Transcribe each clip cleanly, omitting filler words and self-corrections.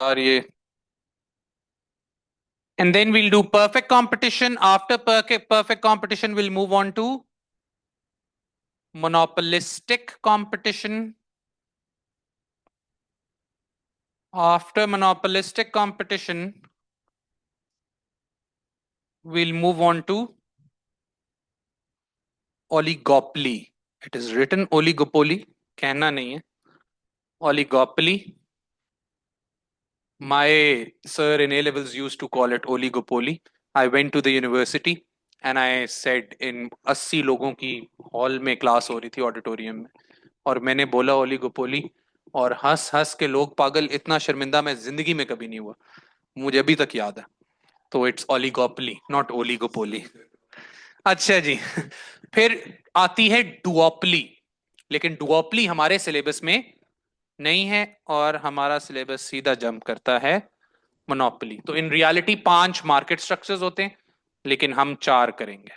और ये and then we'll do perfect competition. After perfect competition, we'll move on to monopolistic competition. After monopolistic competition, we'll move on to oligopoly. It is written oligopoly, कहना नहीं है. Oligopoly. My sir in A levels used to call it oligopoly. I went to the university and I said in 80 लोगों की hall में class हो रही थी auditorium में, और मैंने बोला ओलिगोपोली, और हंस हंस के लोग पागल. इतना शर्मिंदा मैं जिंदगी में कभी नहीं हुआ, मुझे अभी तक याद है. तो इट्स ओलिगोपोली, नॉट ओलिगोपोली. अच्छा जी. फिर आती है डुओपली, लेकिन डुओपली हमारे सिलेबस में नहीं है और हमारा सिलेबस सीधा जंप करता है मोनोपोली. तो इन रियलिटी 5 मार्केट स्ट्रक्चर्स होते हैं, लेकिन हम 4 करेंगे.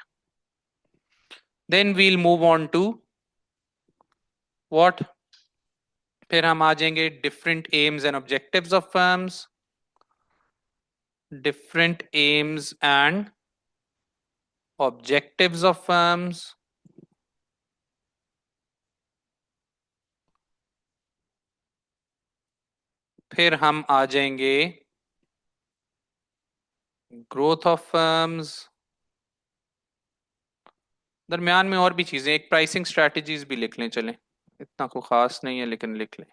Then we'll move on to what. फिर हम आ जाएंगे different aims and objectives of firms. Different aims and objectives of firms. फिर हम आ जाएंगे ग्रोथ ऑफ फर्म्स. दरमियान में और भी चीजें, एक प्राइसिंग स्ट्रेटजीज भी लिख लें, चलें, इतना कोई खास नहीं है लेकिन लिख लें.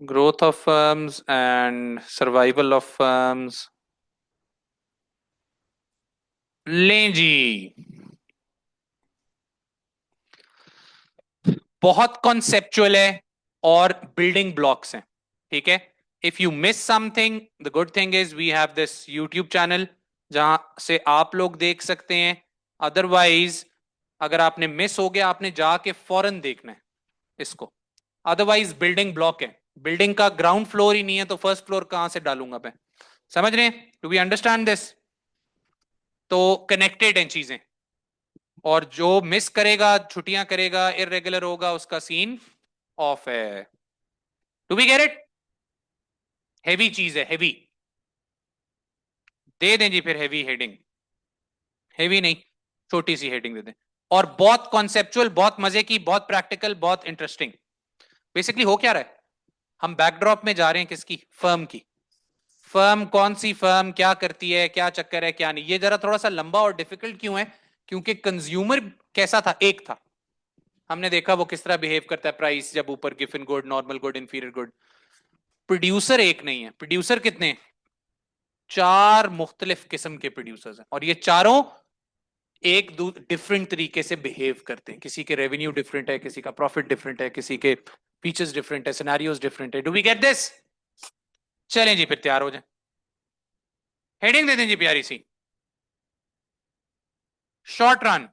Growth of firms and survival of firms. लें जी. बहुत कॉन्सेप्चुअल है और बिल्डिंग ब्लॉक्स हैं. ठीक है. If you miss something, the good thing is we have this YouTube channel जहां से आप लोग देख सकते हैं. अदरवाइज अगर आपने मिस हो गया, आपने जाके फौरन देखना है इसको. अदरवाइज बिल्डिंग ब्लॉक है. बिल्डिंग का ग्राउंड फ्लोर ही नहीं है तो फर्स्ट फ्लोर कहां से डालूंगा मैं. समझ रहे हैं? Do we understand this? तो कनेक्टेड हैं चीजें, और जो मिस करेगा, छुट्टियां करेगा, इरेगुलर होगा, उसका सीन ऑफ है. Do we get it? Heavy चीज है, हैवी. दे दें जी फिर हैवी हेडिंग. हैवी नहीं, छोटी सी हेडिंग दे दें. और बहुत कॉन्सेप्चुअल, बहुत मजे की, बहुत प्रैक्टिकल, बहुत इंटरेस्टिंग. बेसिकली हो क्या रहा है, हम बैकड्रॉप में जा रहे हैं किसकी? फर्म की. फर्म कौन सी फर्म क्या करती है, क्या चक्कर है, क्या नहीं. ये जरा थोड़ा सा लंबा और डिफिकल्ट क्यों है? क्योंकि कंज्यूमर कैसा था, एक था. हमने देखा वो किस तरह बिहेव करता है, प्राइस जब ऊपर, given good, normal good, inferior good. Producer एक नहीं है, प्रोड्यूसर कितने हैं? 4 मुख्तलिफ किस्म के प्रोड्यूसर्स हैं, और ये चारों एक डिफरेंट तरीके से बिहेव करते हैं. किसी के रेवेन्यू डिफरेंट है, किसी का प्रॉफिट डिफरेंट है, किसी के फीचर्स डिफरेंट है, सिनेरियोज डिफरेंट है. Do we get this? चलें जी फिर तैयार हो जाए. हेडिंग दे दें जी प्यारी सी. Short run.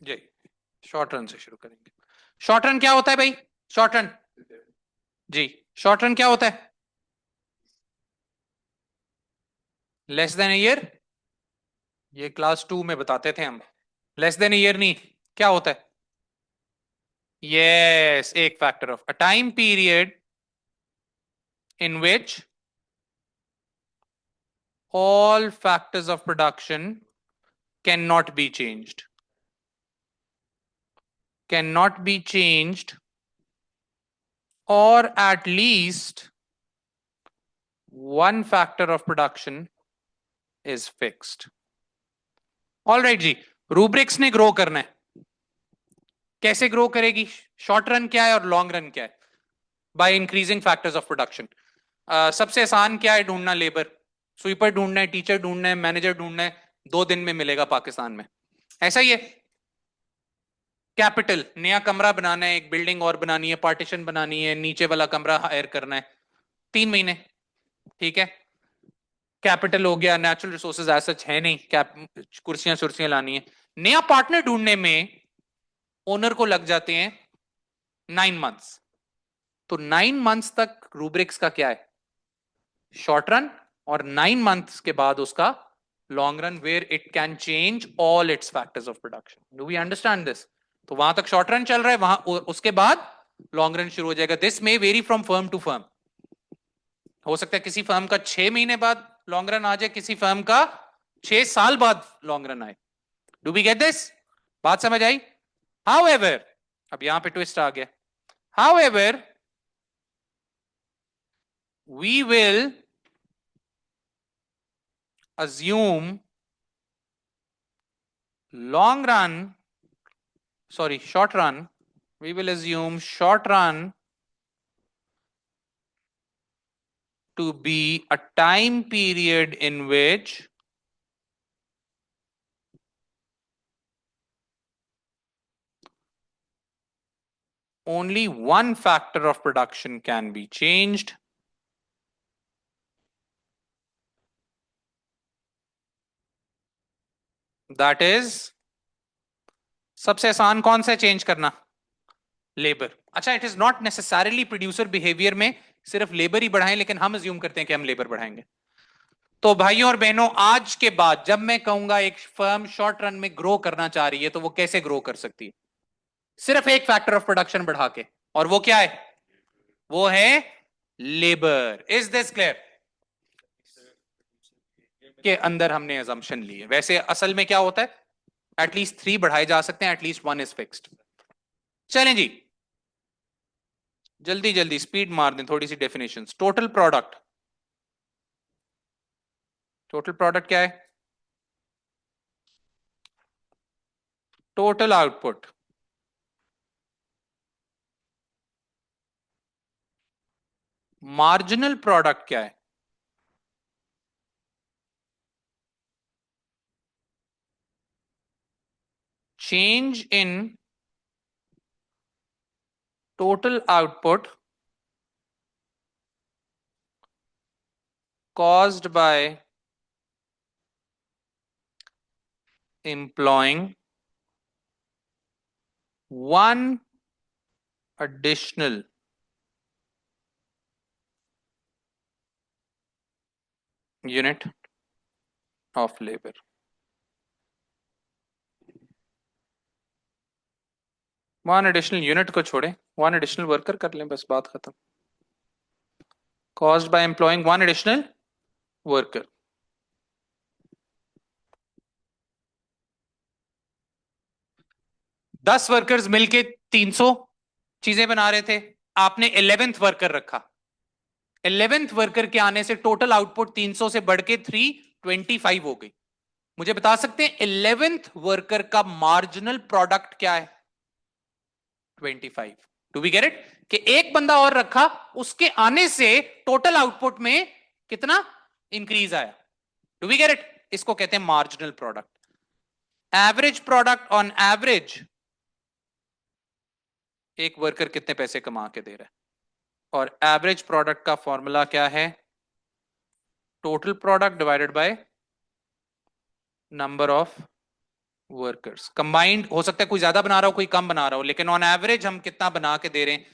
जी, शॉर्ट रन से शुरू करेंगे. शॉर्ट रन क्या होता है भाई? शॉर्ट रन जी, शॉर्ट रन क्या होता है? Less than year. ये क्लास 2 में बताते थे हम. लेस देन ईयर नहीं, क्या होता है? यस, एक factor of a time period in which all factors of production cannot be changed. Cannot be changed, or at least one factor of production is fixed. All right जी. Rubrics ने grow करना है. कैसे grow करेगी? Short run क्या है और long run क्या है? By increasing factors of production. सबसे आसान क्या है ढूंढना? लेबर. स्वीपर ढूंढना है, टीचर ढूंढना है, मैनेजर ढूंढना है. 2 दिन में मिलेगा पाकिस्तान में. ऐसा ही है. कैपिटल, नया कमरा बनाना है, एक बिल्डिंग और बनानी है, पार्टीशन बनानी है, नीचे वाला कमरा हायर करना है, 3 महीने. ठीक है. कैपिटल हो गया. नेचुरल रिसोर्सेज एज सच है नहीं, कुर्सियां सुर्सियां लानी है. नया पार्टनर ढूंढने में ओनर को लग जाते हैं 9 मंथ्स. तो 9 मंथ्स तक रूब्रिक्स का क्या है? शॉर्ट रन, और 9 months के बाद उसका long run, where it can change all its factors of production. Do we understand this? तो वहां तक शॉर्ट रन चल रहा है, वहां उसके बाद लॉन्ग रन शुरू हो जाएगा. This may vary from firm to firm. हो सकता है किसी फर्म का 6 महीने बाद लॉन्ग रन आ जाए, किसी फर्म का 6 साल बाद लॉन्ग रन आए. Do we get this? बात समझ आई? हाउएवर, अब यहां पे ट्विस्ट आ गया. However, we will assume short run, we will assume short run to be a time period in which only one factor of production can be changed. That is, सबसे आसान कौन सा चेंज करना? Labour. अच्छा, it is not necessarily producer behaviour में सिर्फ labour ही बढ़ाएं, लेकिन हम अज्यूम करते हैं कि हम लेबर बढ़ाएंगे. तो भाइयों और बहनों, आज के बाद जब मैं कहूंगा एक फर्म शॉर्ट रन में ग्रो करना चाह रही है, तो वो कैसे ग्रो कर सकती है? सिर्फ एक फैक्टर ऑफ प्रोडक्शन बढ़ा के. और वो क्या है? वो है लेबर. Is this clear? के अंदर हमने अजम्पशन ली है. वैसे असल में क्या होता है, एटलीस्ट 3 बढ़ाए जा सकते हैं, एटलीस्ट 1 इज फिक्स्ड. चलें जी, जल्दी जल्दी स्पीड मार दें थोड़ी सी. Definitions. Total product. Total product क्या है? Total output. मार्जिनल प्रोडक्ट क्या है? Change in total output caused by employing one additional unit of labor. One additional unit को छोड़े, वन एडिशनल वर्कर कर लें, बस बात खत्म. caused by employing one additional worker. दस वर्कर्स मिलके 300 चीजें बना रहे थे, आपने 11th वर्कर रखा. 11th वर्कर के आने से टोटल आउटपुट 300 से बढ़ के 325 हो गई. मुझे बता सकते हैं 11th वर्कर का मार्जिनल प्रोडक्ट क्या है? 25. Do we get it? कि एक बंदा और रखा, उसके आने से टोटल आउटपुट में कितना इंक्रीज आया. Do we get it? इसको कहते हैं marginal product. Average product on average, एक वर्कर कितने पैसे कमा के दे रहा है. और एवरेज प्रोडक्ट का फॉर्मूला क्या है? Total product divided by number of workers. Combined हो सकता है कोई ज्यादा बना रहा हो, कोई कम बना रहा हो, लेकिन ऑन एवरेज हम कितना बना के दे रहे हैं,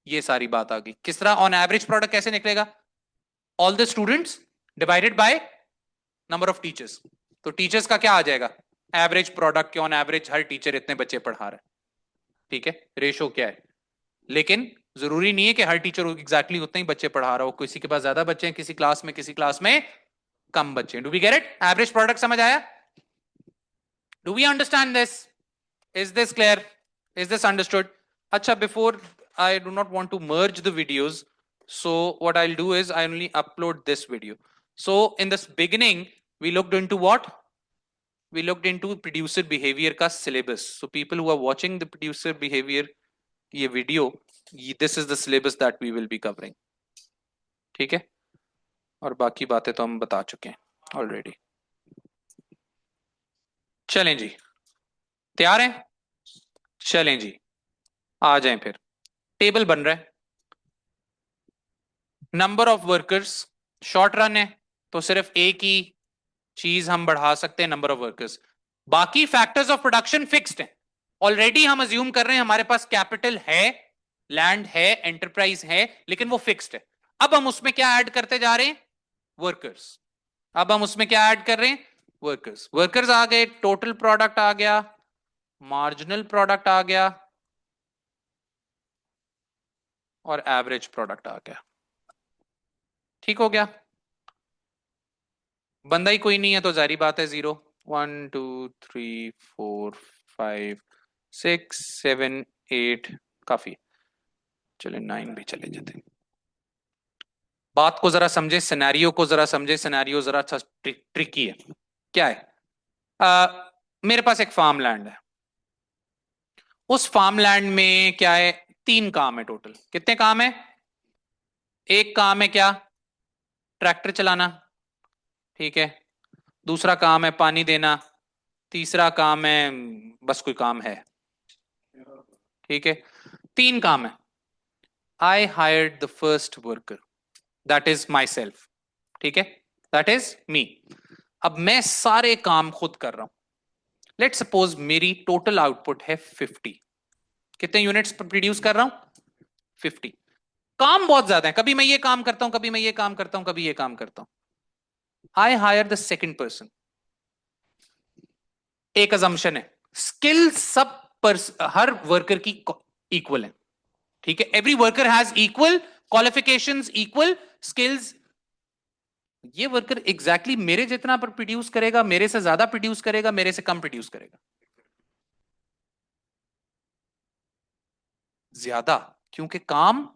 ये सारी बात आ गई. किस तरह ऑन एवरेज प्रोडक्ट कैसे निकलेगा? All the students divided by number of teachers. तो टीचर्स का क्या आ जाएगा? एवरेज प्रोडक्ट के ऑन एवरेज हर टीचर इतने बच्चे पढ़ा रहा है. ठीक है, रेशो क्या है. लेकिन जरूरी नहीं है कि हर टीचर एग्जैक्टली उतने ही बच्चे पढ़ा रहा हो. किसी के पास ज्यादा बच्चे हैं किसी क्लास में कम बच्चे हैं. Do we get it? Average product समझ आया? Do we understand this? Is this clear? Is this understood? अच्छा, before I do not want to merge the videos, so what I'll do is I only upload this video. So in this beginning we looked into what? We looked into producer behavior का syllabus. So people who are watching the producer behavior ये video, this is the syllabus that we will be covering. ठीक है, और बाकी बातें तो हम बता चुके हैं ऑलरेडी. चलें जी, तैयार हैं? चलें जी, आ जाएं फिर. टेबल बन रहा है. Number of workers, short run है तो सिर्फ एक ही चीज हम बढ़ा सकते हैं, नंबर ऑफ वर्कर्स. बाकी फैक्टर्स ऑफ प्रोडक्शन फिक्स्ड हैं. ऑलरेडी हम अज्यूम कर रहे हैं हमारे पास कैपिटल है, लैंड है, एंटरप्राइज है, लेकिन वो फिक्स्ड है. अब हम उसमें क्या ऐड करते जा रहे हैं? वर्कर्स। अब हम उसमें क्या ऐड कर रहे हैं? वर्कर्स। वर्कर्स आ गए, टोटल प्रोडक्ट आ गया, मार्जिनल प्रोडक्ट आ गया और एवरेज प्रोडक्ट आ गया। ठीक हो गया? बंदा ही कोई नहीं है तो जारी बात है जीरो। 1 2 3 4 5 6 7 8 काफी। चले 9 भी चले जाते। बात को जरा समझे, सिनेरियो को जरा समझे। सिनेरियो जरा ट्रिकी है। क्या है? मेरे पास एक फार्म लैंड है। उस फार्म लैंड में क्या है? 3 काम है टोटल। कितने काम है? एक काम है क्या? ट्रैक्टर चलाना। ठीक है। दूसरा काम है पानी देना। तीसरा काम है, बस कोई काम है। ठीक है। 3 काम है। I hired the first worker, that is my self. ठीक है, दैट इज मी। अब मैं सारे काम खुद कर रहा हूं। लेट सपोज मेरी टोटल आउटपुट है 50। कितने यूनिट्स प्रोड्यूस कर रहा हूं? 50। काम बहुत ज्यादा है, कभी मैं ये काम करता हूं, कभी मैं ये काम करता हूं, कभी ये काम करता हूं। I hire the second person. एक अजम्पशन है, स्किल सब हर वर्कर की इक्वल है। ठीक है, every worker has equal qualifications, equal skills. ये वर्कर एग्जैक्टली मेरे जितना पर प्रोड्यूस करेगा, मेरे से ज्यादा प्रोड्यूस करेगा, मेरे से कम प्रोड्यूस करेगा? ज्यादा। क्योंकि काम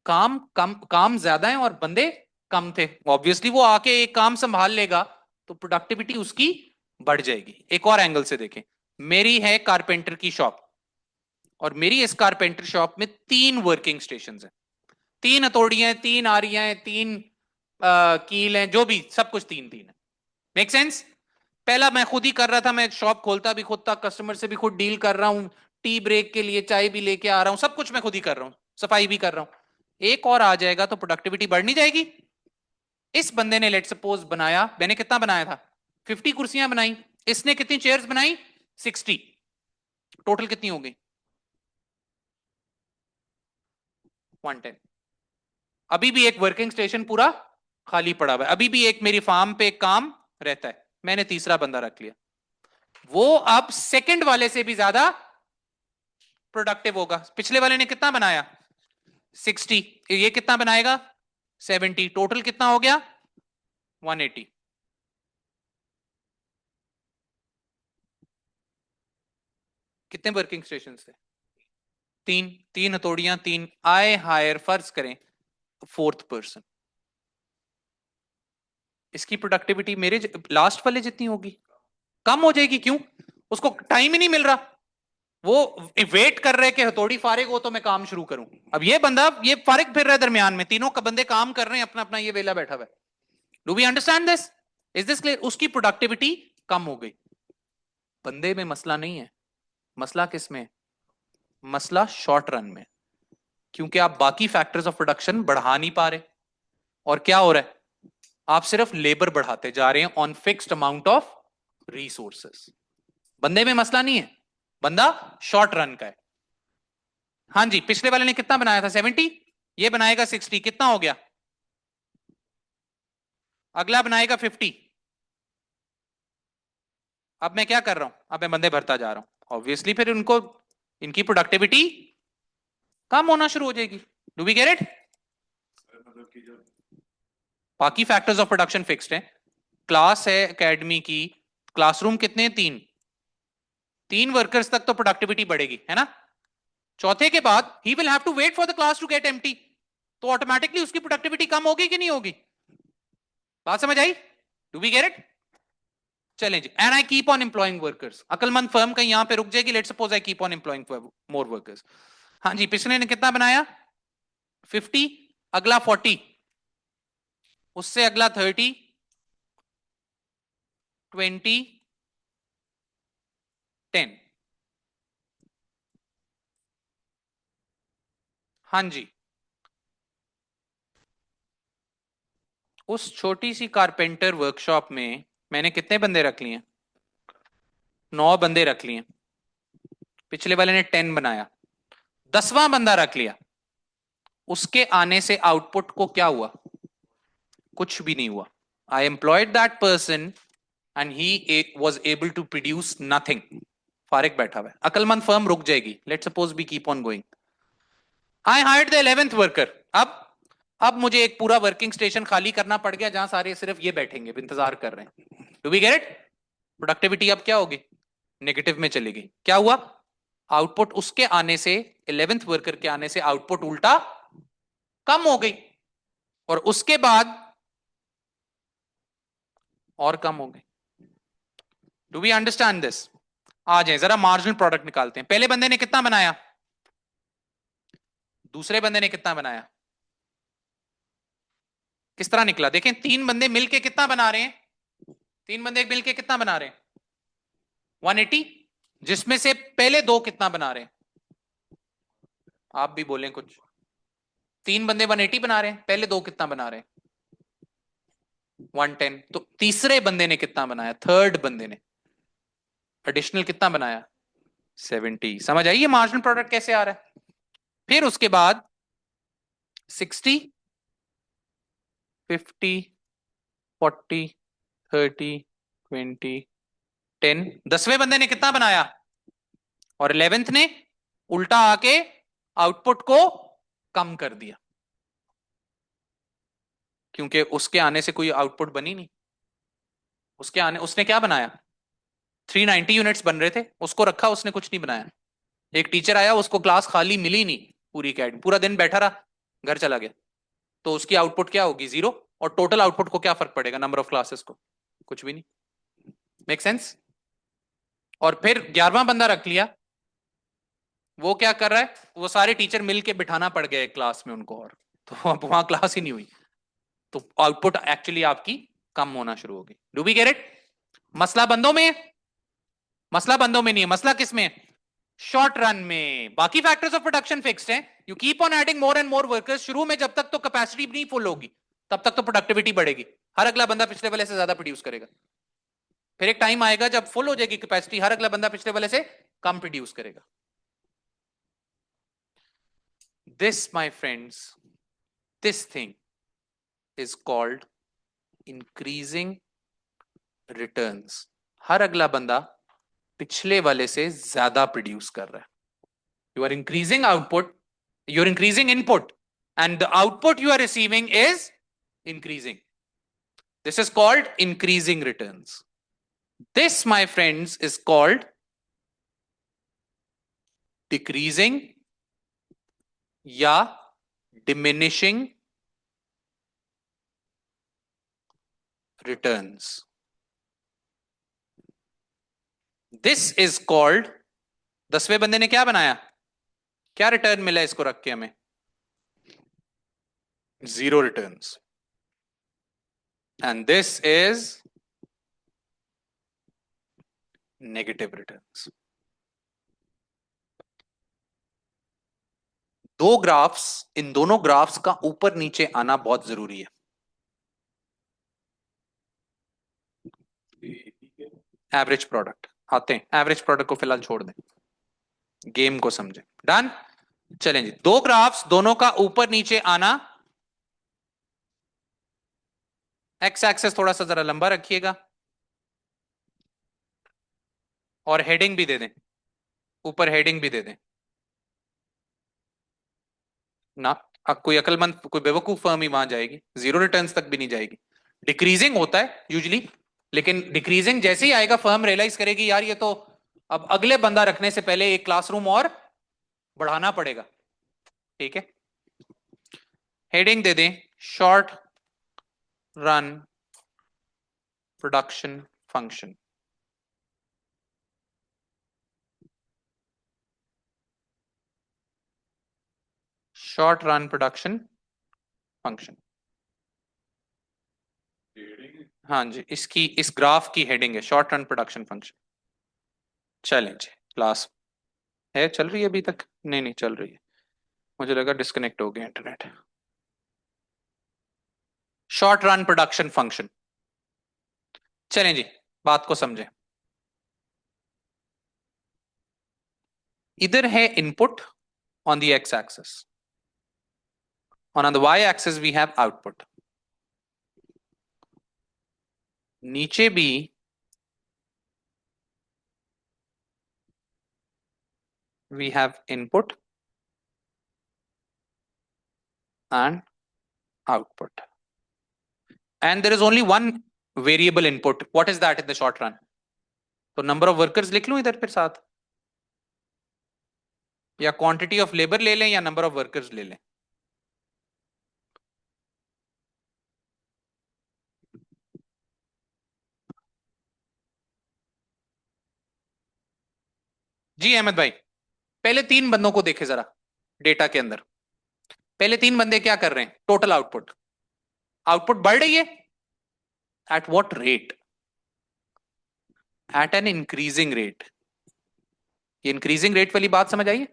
काम कम, काम ज्यादा है और बंदे कम थे। ऑब्वियसली वो आके एक काम संभाल लेगा तो प्रोडक्टिविटी उसकी बढ़ जाएगी। एक और एंगल से देखें, मेरी है कारपेंटर की शॉप और मेरी इस कारपेंटर शॉप में 3 वर्किंग स्टेशन है। 3 हथौड़ियां हैं, 3 आरियां हैं, 3 कील हैं, जो भी सब कुछ 3 3 है। Make sense? पहला मैं खुद ही कर रहा था, मैं शॉप खोलता भी खुद था, कस्टमर से भी खुद डील कर रहा हूं, टी ब्रेक के लिए चाय भी लेके आ रहा हूं, सब कुछ मैं खुद ही कर रहा हूं, सफाई भी कर रहा हूं। एक और आ जाएगा तो प्रोडक्टिविटी बढ़ नहीं जाएगी? इस बंदे ने लेट सपोज बनाया, मैंने कितना बनाया था? 50 कुर्सियां बनाई। इसने कितनी चेयर्स बनाई? 60। टोटल कितनी हो गई? 110। अभी भी एक वर्किंग स्टेशन पूरा खाली पड़ा हुआ है, अभी भी एक मेरी फार्म पे एक काम रहता है। मैंने तीसरा बंदा रख लिया, वो अब सेकंड वाले से भी ज्यादा प्रोडक्टिव होगा। पिछले वाले ने कितना बनाया? 60। ये कितना बनाएगा? 70। टोटल कितना हो गया? 180। कितने वर्किंग स्टेशन थे? 3। 3 हथौड़ियां, 3। आए हायर, फर्ज करें फोर्थ पर्सन, इसकी प्रोडक्टिविटी मेरे लास्ट वाले जितनी होगी? कम हो जाएगी। क्यों? उसको टाइम ही नहीं मिल रहा। वो वेट कर रहे कि हथौड़ी फारिग हो तो मैं काम शुरू करूं। अब ये बंदा ये फारिग फिर रहा है दरमियान में, तीनों का बंदे काम कर रहे हैं अपना अपना, ये वेला बैठा हुआ है। Do we understand this? Is this clear? उसकी प्रोडक्टिविटी कम हो गई। बंदे में मसला नहीं है, मसला किस में? मसला शॉर्ट रन में। क्योंकि आप बाकी फैक्टर्स ऑफ प्रोडक्शन बढ़ा नहीं पा रहे। और क्या हो रहा है? आप सिर्फ लेबर बढ़ाते जा रहे हैं on fixed amount of resources. बंदे में मसला नहीं है, बंदा शॉर्ट रन का है। हाँ जी, पिछले वाले ने कितना बनाया था? 70। ये बनाएगा 60। कितना हो गया? अगला बनाएगा 50। अब मैं क्या कर रहा हूं? अब मैं बंदे भरता जा रहा हूं, ऑब्वियसली फिर उनको, इनकी प्रोडक्टिविटी कम होना शुरू हो जाएगी। Do we get it? बाकी फैक्टर्स ऑफ प्रोडक्शन फिक्स्ड है। क्लास है एकेडमी की, क्लासरूम कितने हैं? 3। 3 वर्कर्स तक तो प्रोडक्टिविटी बढ़ेगी, है ना? चौथे के बाद he will have to wait for the class to get empty, तो ऑटोमेटिकली उसकी प्रोडक्टिविटी कम होगी कि नहीं होगी? बात समझ आई? Do we get it? चलें जी। And I keep on employing workers. अकलमंद फर्म कहीं यहां पे रुक जाएगी। Let suppose I keep on employing more workers. हाँ जी, पिछले ने कितना बनाया? 50। अगला 40, उससे अगला 30, 20, 10। हाँ जी, उस छोटी सी कारपेंटर वर्कशॉप में मैंने कितने बंदे रख लिए? 9 बंदे रख लिए। पिछले वाले ने 10 बनाया, 10वां बंदा रख लिया। उसके आने से आउटपुट को क्या हुआ? कुछ भी नहीं हुआ. I employed that person and he was able to produce nothing. फारिक बैठा हुआ है. अकलमंद फर्म रुक जाएगी. Let's suppose we keep on going. I hired the 11th worker. अब मुझे एक पूरा वर्किंग स्टेशन खाली करना पड़ गया जहां सारे सिर्फ ये बैठेंगे, इंतजार कर रहे हैं. Do we get it? Productivity अब क्या होगी? नेगेटिव में चली गई. क्या हुआ? आउटपुट उसके आने से, 11th वर्कर के आने से आउटपुट उल्टा कम हो गई, और उसके बाद और कम हो गई. Do we understand this? आ जाए जरा मार्जिनल प्रोडक्ट निकालते हैं. पहले बंदे ने कितना बनाया, दूसरे बंदे ने कितना बनाया, किस तरह निकला? देखें, तीन बंदे मिलके कितना बना रहे हैं, तीन बंदे मिलके कितना बना रहे हैं? 180. जिसमें से पहले दो कितना बना रहे हैं? आप भी बोलें कुछ. तीन बंदे 180 बना रहे हैं, पहले दो कितना बना रहे हैं? 110. तो तीसरे बंदे ने कितना बनाया, थर्ड बंदे ने एडिशनल कितना बनाया? 70. समझ आइए मार्जिनल प्रोडक्ट कैसे आ रहा है. फिर उसके बाद 60, 50, 40, 30, 20, 10. 10वें बंदे ने कितना बनाया, और 11th ने उल्टा आके आउटपुट को कम कर दिया, क्योंकि उसके आने से कोई आउटपुट बनी नहीं. उसने क्या बनाया? 390 यूनिट्स बन रहे थे, उसको रखा, उसने कुछ नहीं बनाया. एक टीचर आया, उसको क्लास खाली मिली नहीं, पूरी अकेडमी पूरा दिन बैठा रहा, घर चला गया. तो उसकी आउटपुट क्या होगी? 0. और टोटल आउटपुट को क्या फर्क पड़ेगा नंबर ऑफ क्लासेस को? कुछ भी नहीं. Make sense? और फिर 11वां बंदा रख लिया, वो क्या कर रहा है? वो सारे टीचर मिलके बिठाना पड़ गया क्लास में उनको, और तो अब वहां क्लास ही नहीं हुई, तो आउटपुट एक्चुअली आपकी कम होना शुरू होगी. Do we get it? मसला बंदों में है, मसला बंदों में नहीं है. मसला किस में है? शॉर्ट रन में. बाकी फैक्टर्स ऑफ प्रोडक्शन फिक्स्ड हैं. You keep on adding more and more workers. शुरू में जब तक तो कैपेसिटी नहीं फुल होगी, तब तक तो प्रोडक्टिविटी बढ़ेगी. हर अगला बंदा पिछले वाले से ज्यादा प्रोड्यूस करेगा. फिर एक टाइम आएगा जब फुल हो जाएगी कैपेसिटी, हर अगला बंदा पिछले वाले से कम प्रोड्यूस करेगा. This, my friends, this thing is called increasing returns. हर अगला बंदा पिछले वाले से ज्यादा प्रोड्यूस कर रहा है. You are increasing output, you're increasing input, and the output you are receiving is increasing. This is called increasing returns. This, my friends, is called decreasing या diminishing returns. This is called, 10वें बंदे ने क्या बनाया, क्या return मिला इसको रख के हमें? 0 returns. And this is negative returns. दो ग्राफ्स, इन दोनों ग्राफ्स का ऊपर नीचे आना बहुत जरूरी है. एवरेज प्रोडक्ट आते हैं, एवरेज प्रोडक्ट को फिलहाल छोड़ दें, गेम को समझें. डन? चलें जी. दो ग्राफ्स, दोनों का ऊपर नीचे आना. एक्स एक्सेस थोड़ा सा जरा लंबा रखिएगा, और हेडिंग भी दे दें, ऊपर हेडिंग भी दे दें ना. अब कोई अकलमंद, कोई बेवकूफ फर्म ही वहां जाएगी, 0 रिटर्न्स तक भी नहीं जाएगी. डिक्रीजिंग होता है यूजुअली, लेकिन डिक्रीजिंग जैसे ही आएगा फर्म रियलाइज करेगी यार ये तो अब अगले बंदा रखने से पहले एक क्लासरूम और बढ़ाना पड़ेगा. ठीक है, हेडिंग दे दें short run production function. Short run production function. हाँ जी, इसकी, इस ग्राफ की हेडिंग है शॉर्ट रन प्रोडक्शन फंक्शन. चलें जी, क्लास है चल रही है अभी तक? नहीं चल रही है, मुझे लगा डिस्कनेक्ट हो गया internet. Short run production function. चलें जी, बात को समझें. इधर है input on the x-axis, and on the y-axis we have output. नीचे भी we have input and output, and there is only one variable input. What is that in the short run? तो number of workers लिख लूं इधर फिर साथ, या quantity of labour ले लें, या नंबर ऑफ वर्कर्स ले लें? जी अहमद भाई, पहले तीन बंदों को देखे जरा डेटा के अंदर। पहले तीन बंदे क्या कर रहे हैं? टोटल आउटपुट, आउटपुट बढ़ रही है। At what rate? At an increasing rate. ये इंक्रीजिंग रेट वाली बात समझ आई?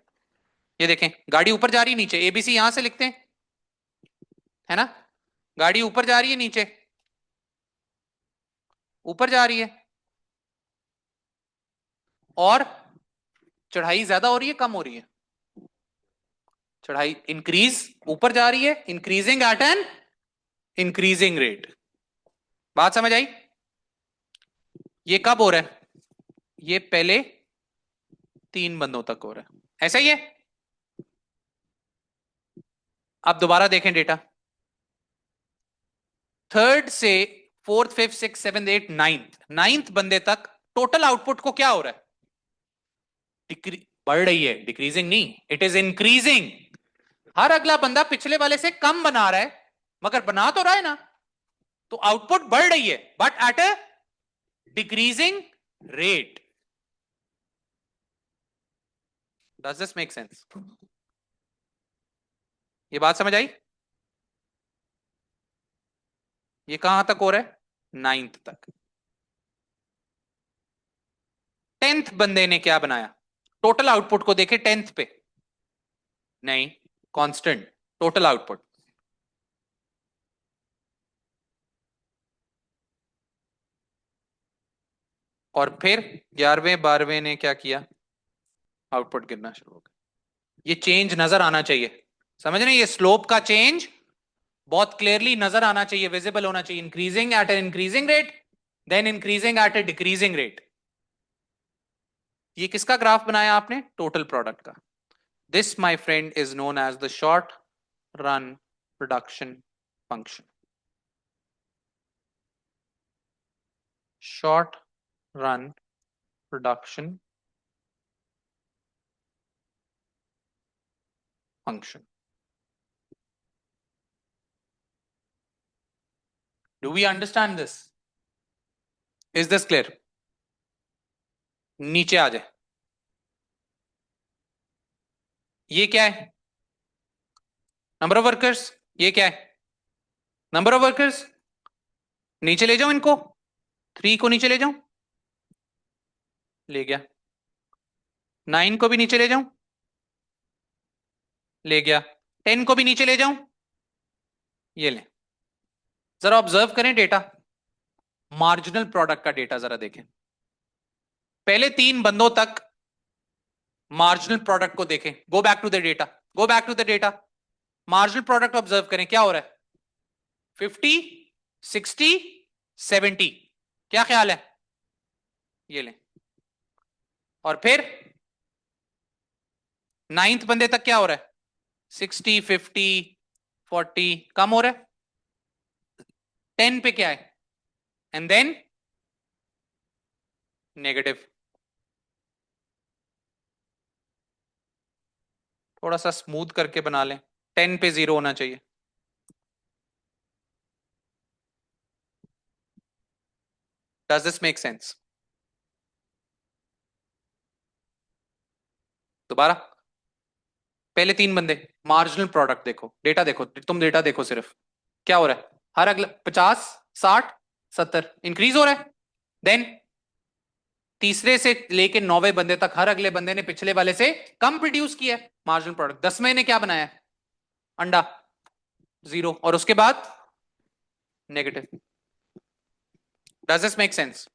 ये देखें, गाड़ी ऊपर जा रही है नीचे, एबीसी यहां से लिखते हैं, है ना? गाड़ी ऊपर जा रही है नीचे, ऊपर जा रही है, और चढ़ाई ज्यादा हो रही है कम हो रही है? चढ़ाई इंक्रीज, ऊपर जा रही है, increasing at an increasing rate. बात समझ आई? ये कब हो रहा है? ये पहले तीन बंदों तक हो रहा है, ऐसा ही है। अब दोबारा देखें डेटा, थर्ड से fourth, fifth, six, seven, eight, ninth बंदे तक टोटल आउटपुट को क्या हो रहा है? बढ़ रही है, डिक्रीजिंग नहीं, इट इज इंक्रीजिंग। हर अगला बंदा पिछले वाले से कम बना रहा है, मगर बना तो रहा है ना, तो आउटपुट बढ़ रही है, but at a decreasing rate. Does this make sense? ये बात समझ आई? ये कहां तक हो रहा है? नाइन्थ तक। टेंथ बंदे ने क्या बनाया? टोटल आउटपुट को देखे टेंथ पे, नहीं, कांस्टेंट टोटल आउटपुट। और फिर 11वें 12वें ने क्या किया? आउटपुट गिरना शुरू हो गया। ये चेंज नजर आना चाहिए, समझ रहे हैं? ये स्लोप का चेंज बहुत क्लियरली नजर आना चाहिए, विजिबल होना चाहिए। Increasing at an increasing rate, then increasing at a decreasing rate. ये किसका ग्राफ बनाया आपने? टोटल प्रोडक्ट का। This my friend is known as the short run production function. Short run production function. Do we understand this? Is this clear? नीचे आ जाए, ये क्या है? Number of workers. ये क्या है? Number of workers. नीचे ले जाओ इनको, 3 को नीचे ले जाओ, ले गया। 9 को भी नीचे ले जाऊं, ले गया। 10 को भी नीचे ले जाऊं, ये ले। जरा ऑब्जर्व करें डेटा, मार्जिनल प्रोडक्ट का डेटा जरा देखें। पहले तीन बंदों तक मार्जिनल प्रोडक्ट को देखें। Go back to the data, go back to the data. Marginal product observe करें, क्या हो रहा है? 50, 60, 70। क्या ख्याल है? ये ले। और फिर नाइन्थ बंदे तक क्या हो रहा है? 60, 50, 40, कम हो रहा है। 10 पे क्या है? And then negative. थोड़ा सा स्मूथ करके बना लें, 10 पे 0 होना चाहिए। Does this make sense? दोबारा, पहले तीन बंदे, मार्जिनल प्रोडक्ट देखो, डेटा देखो, तुम डेटा देखो सिर्फ। क्या हो रहा है? हर अगला 50, 60, 70 इंक्रीज हो रहा है। देन तीसरे से लेके 9वें बंदे तक हर अगले बंदे ने पिछले वाले से कम प्रोड्यूस किया है मार्जिनल प्रोडक्ट। 10वें ने क्या बनाया? अंडा, 0, और उसके बाद negative. Does this make sense?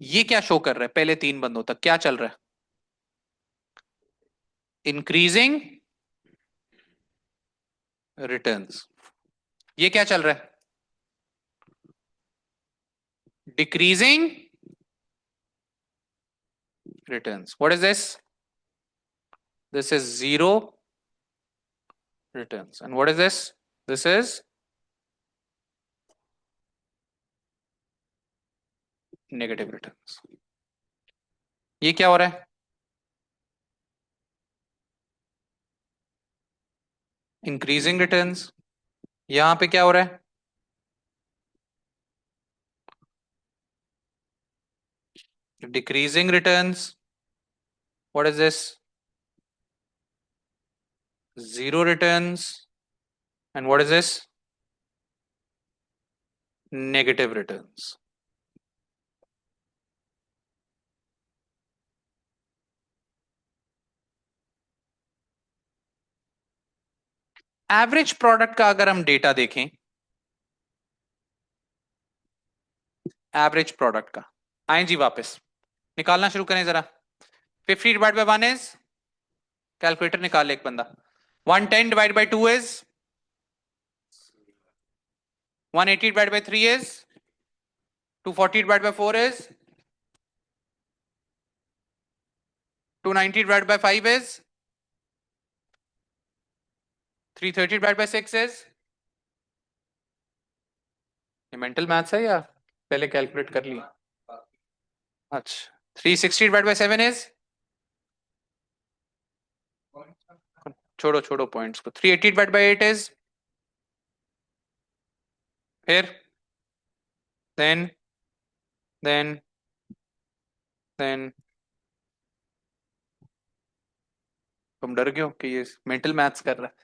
ये क्या शो कर रहा है? पहले तीन बंदों तक क्या चल रहा है? Increasing returns. ये क्या चल रहा है? decreasing returns. What is this? This is zero returns. And what is this? This is negative returns. ये क्या हो रहा है? Increasing returns. यहां पे क्या हो रहा है? Decreasing returns. What is this? Zero returns. And what is this? Negative returns. Average product का अगर हम डेटा देखें, एवरेज प्रोडक्ट का, आए जी वापस निकालना शुरू करें जरा. 50 डिवाइड बाय 1 इज, कैलकुलेटर निकाल ले एक बंदा. 110 divide by 2 is 180 divide by 3 is 240 divide by 4 is 290 divide by 5 is 330 divide by 6 is. ये मेंटल मैथ्स है या पहले कैलकुलेट कर लिया? अच्छा. 360 डिवाइड बाय 7 इज, छोड़ो छोड़ो पॉइंट्स को. 380 डिवाइड बाय 8 इज, फिर देन तुम डर गए हो कि ये मेंटल मैथ्स कर रहा है.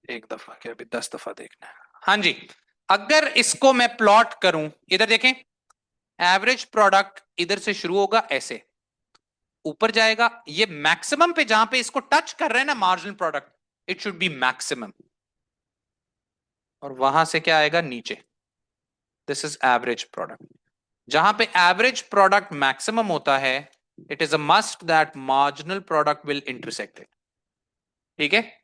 एक दफा क्या, अभी 10 दफा देखना है. हाँ जी. अगर इसको मैं प्लॉट करूं, इधर देखें, एवरेज प्रोडक्ट इधर से शुरू होगा, ऐसे ऊपर जाएगा. ये मैक्सिमम पे जहां पे इसको टच कर रहे हैं ना marginal product, it should be maximum. और वहां से क्या आएगा? नीचे. This is average product. जहां पे एवरेज प्रोडक्ट मैक्सिमम होता है, it is a must that marginal product will intersect it. ठीक है?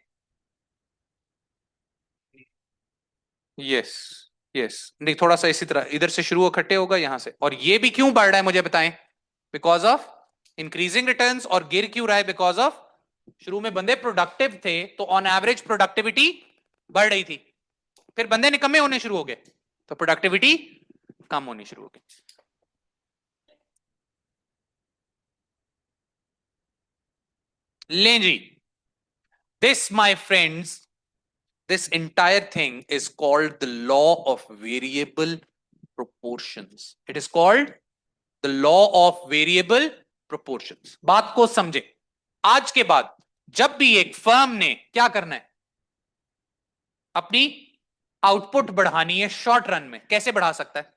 Yes yes. नहीं, थोड़ा सा इसी तरह इधर से शुरू इकट्ठे होगा यहां से. और ये भी क्यों बढ़ रहा है मुझे बताएं? Because of increasing returns. और गिर क्यों रहा है? बिकॉज ऑफ शुरू में बंदे प्रोडक्टिव थे, तो ऑन एवरेज प्रोडक्टिविटी बढ़ रही थी. फिर बंदे निकम्मे होने शुरू हो गए, तो प्रोडक्टिविटी कम होनी शुरू हो गई. लें जी. This my friends, this entire thing is called the law of variable proportions. It is called the law of variable proportions. बात को समझे. आज के बाद जब भी एक फर्म ने क्या करना है, अपनी आउटपुट बढ़ानी है शॉर्ट रन में, कैसे बढ़ा सकता है?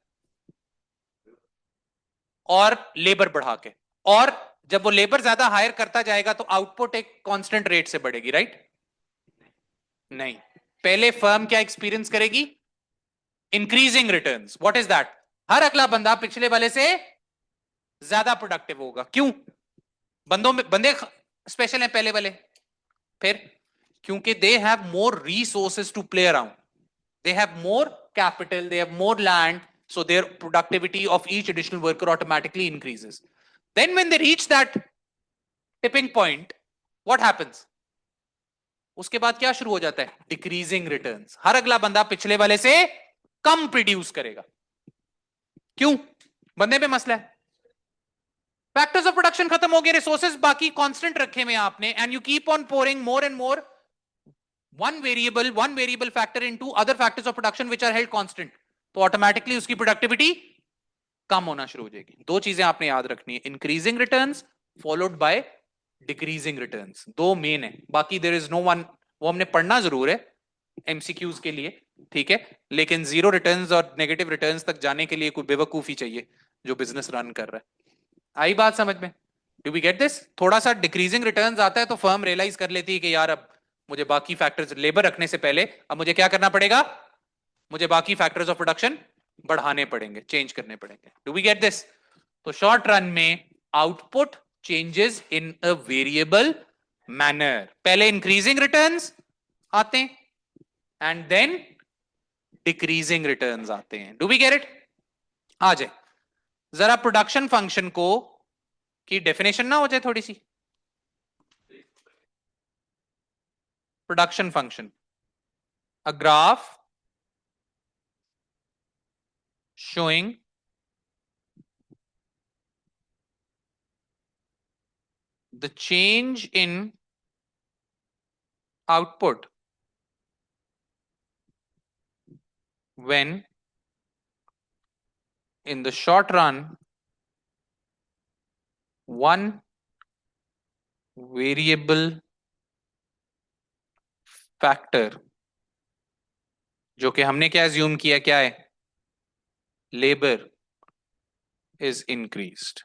और लेबर बढ़ा के. और जब वो लेबर ज्यादा हायर करता जाएगा तो आउटपुट एक कांस्टेंट रेट से बढ़ेगी, राइट? नहीं. पहले फर्म क्या एक्सपीरियंस करेगी? Increasing returns. What is that? हर अगला बंदा पिछले वाले से ज्यादा प्रोडक्टिव होगा. क्यों? बंदे स्पेशल हैं पहले वाले. फिर क्योंकि they have more resources to play around, they have more capital, they have more land, so their productivity of each additional worker automatically increases. Then when they reach that tipping point, what happens? उसके बाद क्या शुरू हो जाता है? Decreasing returns. हर अगला बंदा पिछले वाले से कम प्रोड्यूस करेगा. क्यों? बंदे पे मसला है. फैक्टर्स ऑफ प्रोडक्शन खत्म हो गए, रिसोर्सेज बाकी कांस्टेंट रखे हुए आपने, and you keep on pouring more and more one variable factor into other factors of production which are held constant, तो ऑटोमेटिकली उसकी प्रोडक्टिविटी कम होना शुरू हो जाएगी. दो चीजें आपने याद रखनी है, increasing returns followed by decreasing returns. दो मेन है, बाकी देयर इज नो वन. वो हमने पढ़ना जरूर है एमसीक्यूज के लिए, ठीक है, लेकिन जीरो रिटर्न्स और नेगेटिव रिटर्न्स तक जाने के लिए कोई बेवकूफी चाहिए जो बिजनेस रन कर रहा है. आई बात समझ में? Do we get this? थोड़ा सा डिक्रीजिंग रिटर्न्स आता है तो फर्म रियलाइज कर लेती है कि यार अब मुझे बाकी फैक्टर्स, लेबर रखने से पहले अब मुझे क्या करना पड़ेगा? मुझे बाकी फैक्टर्स ऑफ प्रोडक्शन बढ़ाने पड़ेंगे, चेंज करने पड़ेंगे. Do we get this? तो शॉर्ट रन में output changes in a variable manner. पहले इंक्रीजिंग रिटर्न्स आते हैं एंड देन डिक्रीजिंग रिटर्न्स आते हैं। Do we get it? आ जाए जरा प्रोडक्शन फंक्शन को की डेफिनेशन ना हो जाए थोड़ी सी। Production function, a graph showing the change in output when in the short run one variable factor, जो कि हमने क्या assume किया, क्या है, labor is increased.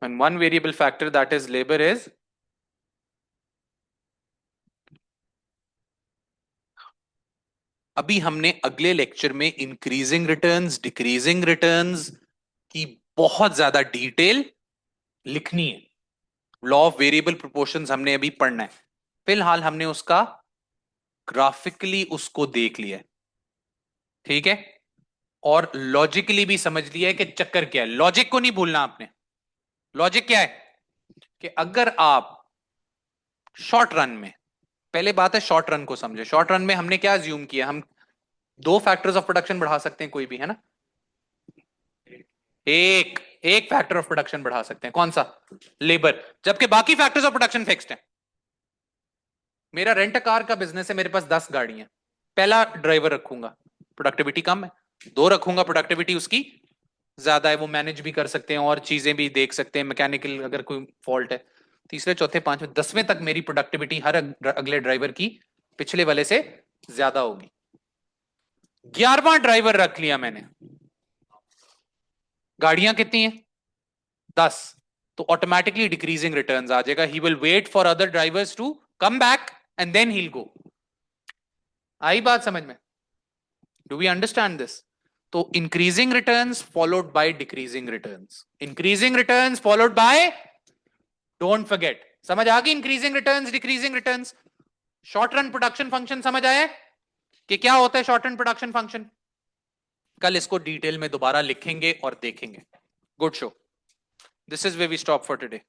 When one variable factor, that is labor, is अभी हमने अगले लेक्चर में इंक्रीजिंग रिटर्न्स, डिक्रीजिंग रिटर्न्स की बहुत ज्यादा डिटेल लिखनी है। लॉ ऑफ वेरिएबल प्रोपोर्शंस हमने अभी पढ़ना है। फिलहाल हमने उसका ग्राफिकली उसको देख लिया, ठीक है, और लॉजिकली भी समझ लिया है कि चक्कर क्या है। लॉजिक को नहीं भूलना आपने। लॉजिक क्या है कि अगर आप शॉर्ट रन में, पहले बात है शॉर्ट रन को समझे। शॉर्ट रन में हमने क्या अज्यूम किया, हम दो फैक्टर्स ऑफ प्रोडक्शन बढ़ा सकते हैं कोई भी, है ना। एक एक फैक्टर ऑफ प्रोडक्शन बढ़ा सकते हैं, कौन सा, लेबर, जबकि बाकी फैक्टर्स ऑफ प्रोडक्शन फिक्स्ड है। मेरा रेंट कार का बिजनेस है, मेरे पास 10 गाड़ियां, पहला ड्राइवर रखूंगा, प्रोडक्टिविटी कम है। दो रखूंगा, प्रोडक्टिविटी उसकी ज्यादा है, वो मैनेज भी कर सकते हैं और चीजें भी देख सकते हैं, मैकेनिकल अगर कोई फॉल्ट है। तीसरे चौथे पांचवें 10वें तक मेरी प्रोडक्टिविटी हर अगले ड्राइवर की पिछले वाले से ज्यादा होगी। 11वां ड्राइवर रख लिया मैंने, गाड़ियां कितनी है, 10, तो ऑटोमेटिकली डिक्रीजिंग रिटर्न्स आ जाएगा। He will wait for other drivers to come back and then he will go. आई बात समझ में? Do we understand this? तो increasing returns followed by decreasing returns, increasing returns followed by, don't forget, समझ आ गई? Increasing returns, decreasing returns. Short run production function समझ आया कि क्या होता है शॉर्ट रन प्रोडक्शन फंक्शन? कल इसको डिटेल में दोबारा लिखेंगे और देखेंगे। Good show. This is way we stop for today.